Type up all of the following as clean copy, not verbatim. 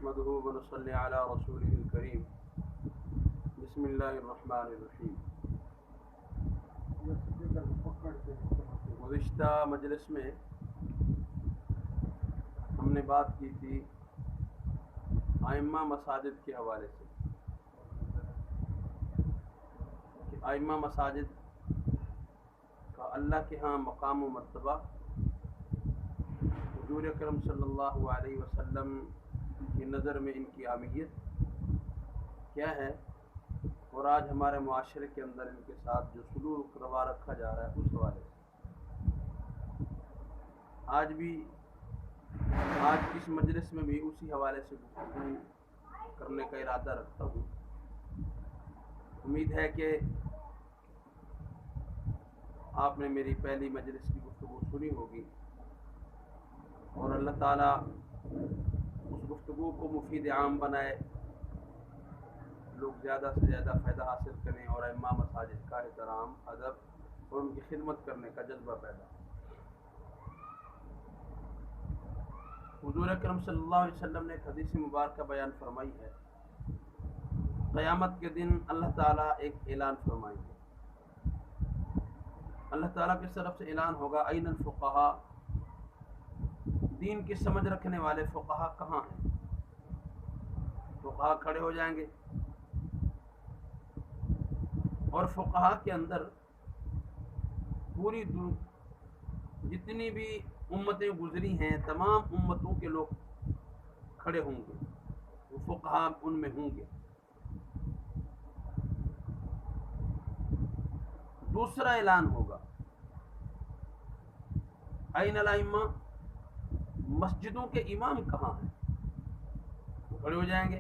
نحمده ونصلي على رسوله الكريم بسم الله الرحمن الرحیم۔ گزشتہ مجلس میں ہم نے بات کی تھی ائمہ مساجد کے حوالے سے کہ ائمہ مساجد کا اللہ کے ہاں مقام و مرتبہ، حضور اکرم صلی اللہ علیہ وسلم کی نظر میں ان کی اہمیت کیا ہے، اور آج ہمارے معاشرے کے اندر ان کے ساتھ جو سلوک روا رکھا جا رہا ہے اس حوالے سے آج اس مجلس میں بھی اسی حوالے سے گفتگو کرنے کا ارادہ رکھتا ہوں۔ امید ہے کہ آپ نے میری پہلی مجلس کی گفتگو سنی ہوگی اور اللہ تعالیٰ اس گفتگو کو مفید عام بنائے، لوگ زیادہ سے زیادہ فائدہ حاصل کریں اور ائمہ مساجد کا احترام، ادب اور ان کی خدمت کرنے کا جذبہ پیدا ہو۔ حضور اکرم صلی اللہ علیہ وسلم نے ایک حدیث مبارکہ بیان فرمائی ہے، قیامت کے دن اللہ تعالیٰ ایک اعلان فرمائیں گے۔ اللہ تعالیٰ کی طرف سے اعلان ہوگا، این الفقہاء، دین کی سمجھ رکھنے والے فقہا کہاں ہیں؟ فقہا کھڑے ہو جائیں گے اور فقہا کے اندر پوری جتنی بھی امتیں گزری ہیں تمام امتوں کے لوگ کھڑے ہوں گے، وہ فقہا ان میں ہوں گے۔ دوسرا اعلان ہوگا، این الائمہ، مسجدوں کے امام کہاں ہیں؟ وہ کھڑے ہو جائیں گے،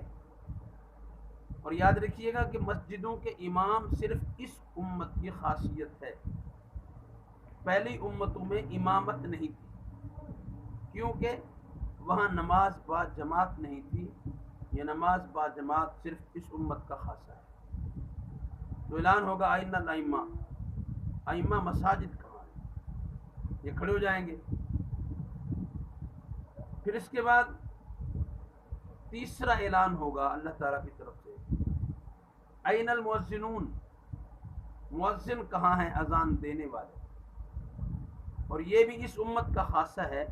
اور یاد رکھیے گا کہ مسجدوں کے امام صرف اس امت کی خاصیت ہے، پہلی امتوں میں امامت نہیں تھی کیونکہ وہاں نماز با جماعت نہیں تھی، یہ نماز با جماعت صرف اس امت کا خاصہ ہے۔ تو اعلان ہوگا، این الائمہ، ائمہ مساجد کہاں ہیں؟ یہ کھڑے ہو جائیں گے۔ پھر اس کے بعد تیسرا اعلان ہوگا اللہ تعالیٰ کی طرف سے، این المؤذنون، مؤذن کہاں ہیں، اذان دینے والے۔ اور یہ بھی اس امت کا خاصہ ہے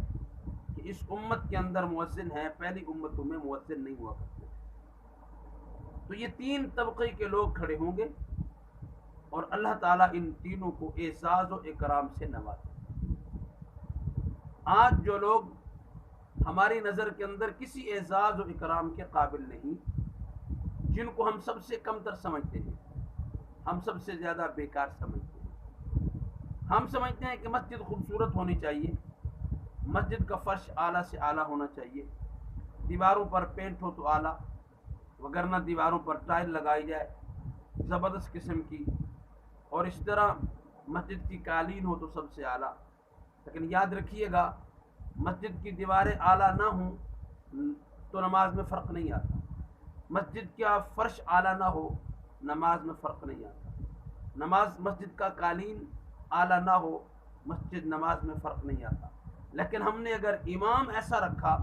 کہ اس امت کے اندر مؤذن ہے، پہلی امتوں میں مؤذن نہیں ہوا کرتے۔ تو یہ تین طبقے کے لوگ کھڑے ہوں گے اور اللہ تعالیٰ ان تینوں کو اعزاز و اکرام سے نوازے۔ آج جو لوگ ہماری نظر کے اندر کسی اعزاز و اکرام کے قابل نہیں، جن کو ہم سب سے کم تر سمجھتے ہیں، ہم سب سے زیادہ بیکار سمجھتے ہیں، ہم سمجھتے ہیں کہ مسجد خوبصورت ہونی چاہیے، مسجد کا فرش اعلیٰ سے اعلیٰ ہونا چاہیے، دیواروں پر پینٹ ہو تو اعلیٰ، وگرنہ دیواروں پر ٹائل لگائی جائے زبردست قسم کی، اور اس طرح مسجد کی قالین ہو تو سب سے اعلیٰ۔ لیکن یاد رکھیے گا، مسجد کی دیواریں اعلیٰ نہ ہوں تو نماز میں فرق نہیں آتا، مسجد کا فرش اعلیٰ نہ ہو نماز میں فرق نہیں آتا، مسجد کا قالین اعلیٰ نہ ہو نماز میں فرق نہیں آتا۔ لیکن ہم نے اگر امام ایسا رکھا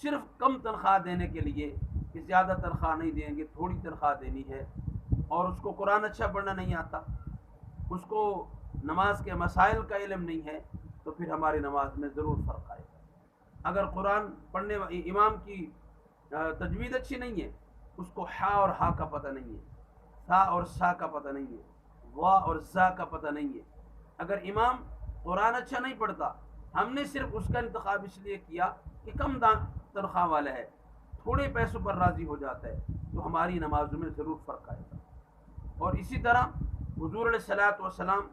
صرف کم تنخواہ دینے کے لیے کہ زیادہ تنخواہ نہیں دیں گے، تھوڑی تنخواہ دینی ہے، اور اس کو قرآن اچھا پڑھنا نہیں آتا، اس کو نماز کے مسائل کا علم نہیں ہے، تو پھر ہماری نماز میں ضرور فرق آئے گا۔ اگر قرآن پڑھنے امام کی تجوید اچھی نہیں ہے، اس کو ہا اور ہا کا پتہ نہیں ہے، سا اور سا کا پتہ نہیں ہے، وا اور زا کا پتہ نہیں ہے، اگر امام قرآن اچھا نہیں پڑھتا، ہم نے صرف اس کا انتخاب اس لیے کیا کہ کم تنخواہ والا ہے، تھوڑے پیسوں پر راضی ہو جاتا ہے، تو ہماری نمازوں میں ضرور فرق آئے گا۔ اور اسی طرح حضور علیہ الصلوۃ والسلام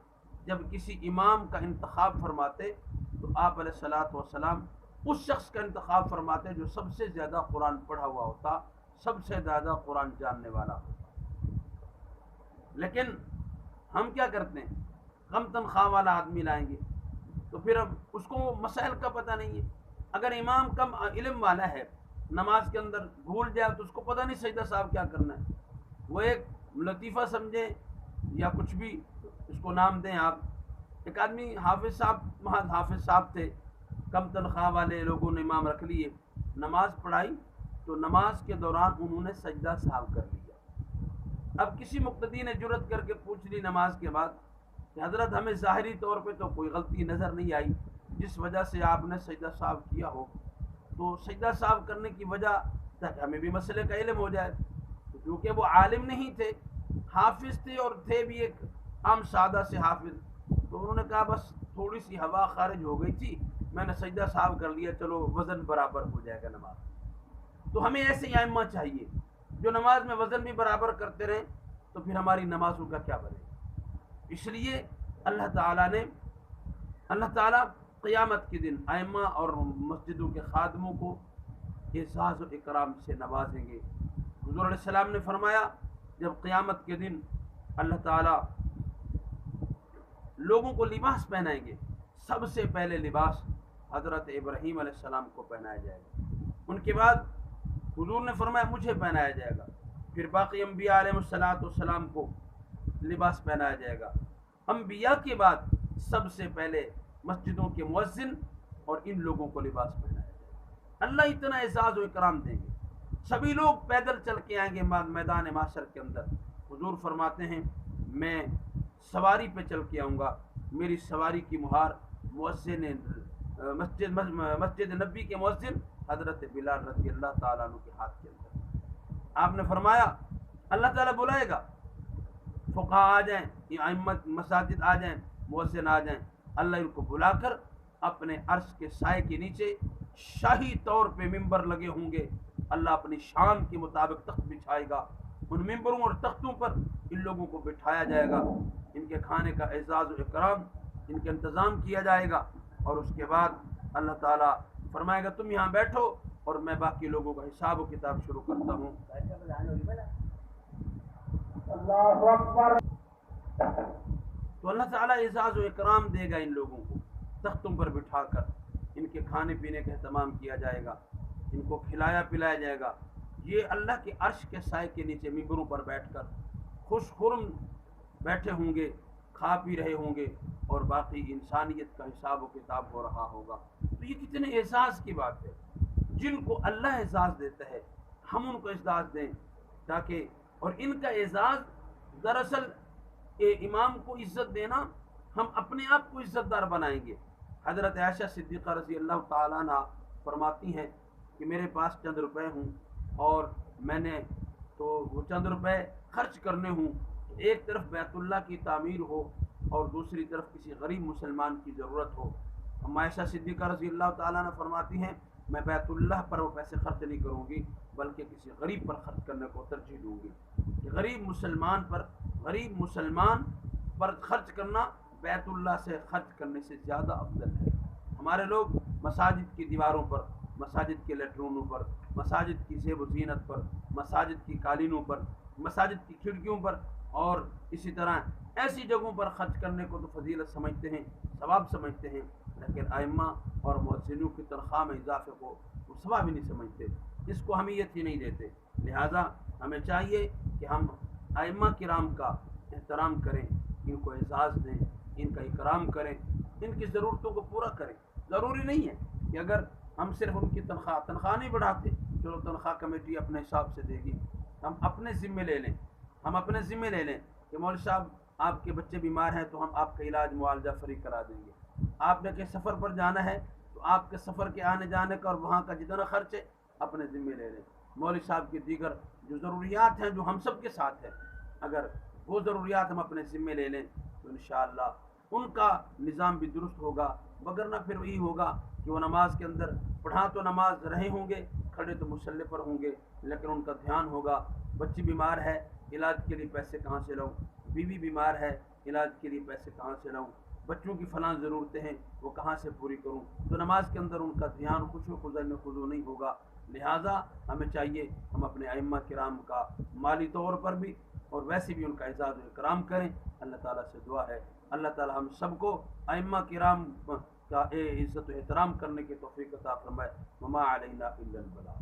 جب کسی امام کا انتخاب فرماتے تو آپ علیہ الصلوۃ والسلام اس شخص کا انتخاب فرماتے جو سب سے زیادہ قرآن پڑھا ہوا ہوتا، سب سے زیادہ قرآن جاننے والا ہوتا۔ لیکن ہم کیا کرتے ہیں، کم تنخواہ والا آدمی لائیں گے تو پھر اب اس کو مسائل کا پتہ نہیں ہے۔ اگر امام کم علم والا ہے، نماز کے اندر بھول جائے تو اس کو پتہ نہیں سجدہ صاحب کیا کرنا ہے، وہ ایک لطیفہ سمجھیں یا کچھ بھی اس کو نام دیں آپ۔ ایک آدمی حافظ صاحب تھے، کم تنخواہ والے لوگوں نے امام رکھ لیے، نماز پڑھائی تو نماز کے دوران انہوں نے سجدہ سہو کر لیا۔ اب کسی مقتدی نے جرت کر کے پوچھ لی نماز کے بعد کہ حضرت ہمیں ظاہری طور پہ تو کوئی غلطی نظر نہیں آئی جس وجہ سے آپ نے سجدہ سہو کیا ہو، تو سجدہ سہو کرنے کی وجہ تک ہمیں بھی مسئلے کا علم ہو جائے۔ کیونکہ وہ عالم نہیں تھے، حافظ تھے، اور تھے بھی ایک عام سادہ سے حافظ، تو انہوں نے کہا بس تھوڑی سی ہوا خارج ہو گئی تھی، میں نے سجدہ سہو کر لیا، چلو وزن برابر ہو جائے گا نماز۔ تو ہمیں ایسے ائمہ چاہیے جو نماز میں وزن بھی برابر کرتے رہیں، تو پھر ہماری نمازوں کا کیا بنے گا۔ اس لیے اللہ تعالیٰ قیامت کے دن ائمہ اور مسجدوں کے خادموں کو اعزاز و اکرام سے نوازیں گے۔ حضور علیہ السلام نے فرمایا جب قیامت کے دن اللہ تعالیٰ لوگوں کو لباس پہنائیں گے، سب سے پہلے لباس حضرت ابراہیم علیہ السلام کو پہنایا جائے گا، ان کے بعد حضور نے فرمایا مجھے پہنایا جائے گا، پھر باقی انبیاء علیہ السلام کو لباس پہنایا جائے گا۔ انبیاء کے بعد سب سے پہلے مسجدوں کے مؤذن اور ان لوگوں کو لباس پہنایا جائے گا۔ اللہ اتنا اعزاز و اکرام دیں گے، سبھی لوگ پیدل چل کے آئیں گے میدان محشر کے اندر۔ حضور فرماتے ہیں میں سواری پہ چل کے آؤں گا، میری سواری کی مہار مؤذن مسجد نبی کے مؤذن حضرت بلال رضی اللہ تعالیٰ عنہ کے ہاتھ کے اندر۔ آپ نے فرمایا اللہ تعالیٰ بلائے گا، فقہاء آ جائیں، ائمت مساجد آ جائیں، مؤذن آ جائیں، اللہ ان کو بلا کر اپنے عرش کے سائے کے نیچے شاہی طور پہ ممبر لگے ہوں گے، اللہ اپنی شان کے مطابق تخت بچھائے گا، ان ممبروں اور تختوں پر ان لوگوں کو بٹھایا جائے گا، ان کے کھانے کا اعزاز و اکرام ان کا انتظام کیا جائے گا، اور اس کے بعد اللہ تعالیٰ فرمائے گا تم یہاں بیٹھو اور میں باقی لوگوں کا حساب و کتاب شروع کرتا ہوں۔ اللہ اکبر۔ تو اللہ تعالیٰ اعزاز و اکرام دے گا ان لوگوں کو، تختوں پر بٹھا کر ان کے کھانے پینے کا اہتمام کیا جائے گا، ان کو کھلایا پلایا جائے گا، یہ اللہ کے عرش کے سائے کے نیچے ممبروں پر بیٹھ کر خوش خرم بیٹھے ہوں گے، کھا پی رہے ہوں گے، اور باقی انسانیت کا حساب و کتاب ہو رہا ہوگا۔ تو یہ کتنے اعزاز کی بات ہے، جن کو اللہ اعزاز دیتا ہے ہم ان کو اعزاز دیں، تاکہ اور ان کا اعزاز دراصل امام کو عزت دینا، ہم اپنے آپ کو عزت دار بنائیں گے۔ حضرت عائشہ صدیقہ رضی اللہ تعالیٰ عنہ فرماتی ہیں کہ میرے پاس چند روپے ہوں اور میں نے تو وہ چند روپے خرچ کرنے ہوں، ایک طرف بیت اللہ کی تعمیر ہو اور دوسری طرف کسی غریب مسلمان کی ضرورت ہو، عائشہ صدیقہ رضی اللہ تعالیٰ عنہ فرماتی ہیں میں بیت اللہ پر وہ پیسے خرچ نہیں کروں گی بلکہ کسی غریب پر خرچ کرنے کو ترجیح دوں گی، کہ غریب مسلمان پر خرچ کرنا بیت اللہ سے خرچ کرنے سے زیادہ افضل ہے۔ ہمارے لوگ مساجد کی دیواروں پر، مساجد کے لیٹرونوں پر، مساجد کی زیب و زینت پر، مساجد کی قالینوں پر، مساجد کی کھڑکیوں پر اور اسی طرح ایسی جگہوں پر خرچ کرنے کو تو فضیلت سمجھتے ہیں، ثواب سمجھتے ہیں، لیکن ائمہ اور مؤذنوں کی تنخواہ میں اضافے کو وہ ثواب ہی نہیں سمجھتے، اس کو اہمیت ہی نہیں دیتے۔ لہٰذا ہمیں چاہیے کہ ہم ائمہ کرام کا احترام کریں، ان کو اعزاز دیں، ان کا اکرام کریں، ان کی ضرورتوں کو پورا کریں۔ ضروری نہیں ہے کہ اگر ہم صرف ان کی تنخواہ نہیں بڑھاتے، چلو تنخواہ کمیٹی اپنے حساب سے دے گی، ہم اپنے ذمے لے لیں کہ مولوی صاحب آپ کے بچے بیمار ہیں تو ہم آپ کا علاج معالجہ فری کرا دیں گے، آپ نے کہ سفر پر جانا ہے تو آپ کے سفر کے آنے جانے کا اور وہاں کا جتنا خرچ ہے اپنے ذمے لے لیں۔ مولوی صاحب کی دیگر جو ضروریات ہیں جو ہم سب کے ساتھ ہیں، اگر وہ ضروریات ہم اپنے ذمے لے لیں تو انشاءاللہ ان کا نظام بھی درست ہوگا، وگرنہ پھر وہی ہوگا کہ وہ نماز کے اندر پڑھا تو نماز رہے ہوں گے، کھڑے تو مصلی پر ہوں گے، لیکن ان کا دھیان ہوگا بچی بیمار ہے علاج کے لیے پیسے کہاں سے لاؤں، بیوی بیمار ہے علاج کے لیے پیسے کہاں سے لاؤں، بچوں کی فلاں ضرورتیں ہیں وہ کہاں سے پوری کروں، تو نماز کے اندر ان کا دھیان خضوع نہیں ہوگا۔ لہٰذا ہمیں چاہیے ہم اپنے ائمہ کرام کا مالی طور پر بھی اور ویسے بھی ان کا اعزاز و اکرام کریں۔ اللہ تعالیٰ سے دعا ہے اللہ تعالیٰ ہم سب کو ائمہ کرام کا عزت و احترام کرنے کی توفیق عطا فرمائے۔ وما علینا الا البلاغ۔